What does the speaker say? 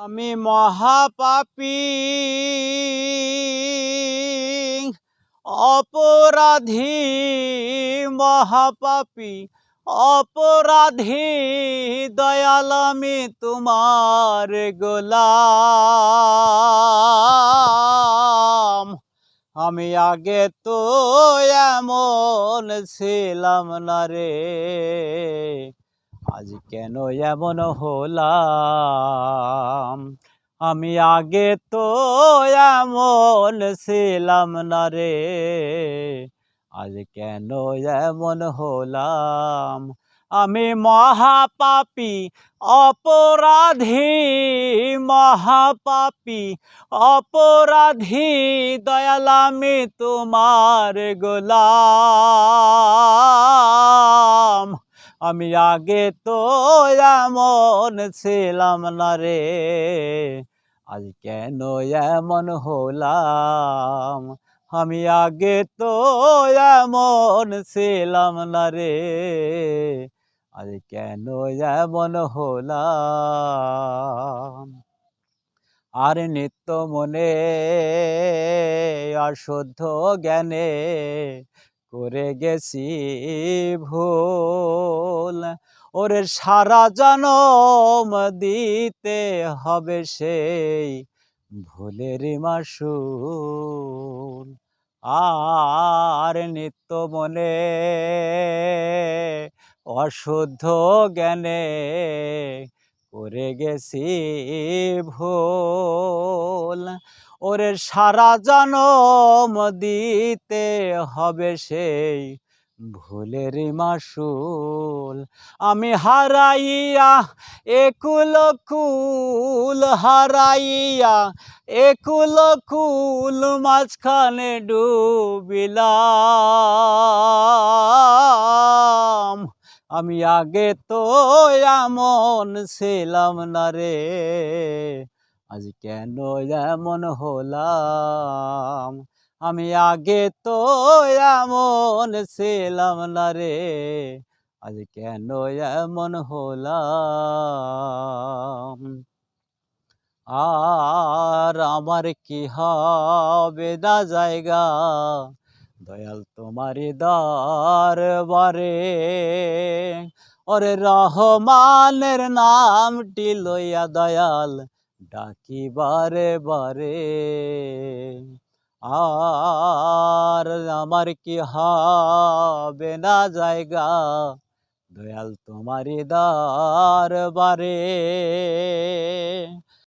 আমি মহাপাপী অপরাধী, মহাপাপী অপরাধী, দয়াল আমি তোমার গোলাম। আমি আগে তো এমন ছিলাম না রে, আজ কেন এমন হলাম। আমি আগে তো এমন ছিলাম না রে, আজ কেন এমন হলাম। আমি মহাপাপী অপরাধী, মহাপাপী অপরাধী, দয়াল আমি তোমার গোলাম। আমি আগে তো এমন ছিলাম না রে, আজ কেন এমন হলাম। আমি আগে তো এমন ছিলাম না রে, আজ কেন এমন হলাম। আর নিত্য মনে অশুদ্ধ জ্ঞানে করে গেছি ভুল। ওরে সারা জনম দিতে হবে সেই ভুলের মাসুল। আর নিত্য মনে অশুদ্ধ জ্ঞানে করে গেছি ভুল। ওরে সারা জনম দিতে হবে সেই ভুলের মাসুল। আমি হারাইয়া একুল কুল, হারাইয়া একুল কুল, মাঝখানে ডুবিলাম। আমি আগে তো এমন ছিলাম না রে, আজ কেন এমন হলাম। আমি আগে তো এমন ছিলাম না রে, আজ কেন এমন হলাম। আর আমার কি হবে না জায়গা, দয়াল তোমারি দরবারে। ওরে রহমানের নামটি লইয়া দয়াল ডাকি বারে বারে। আর আমার কি হবে না জায়গা, দয়াল তোমারি দরবারে।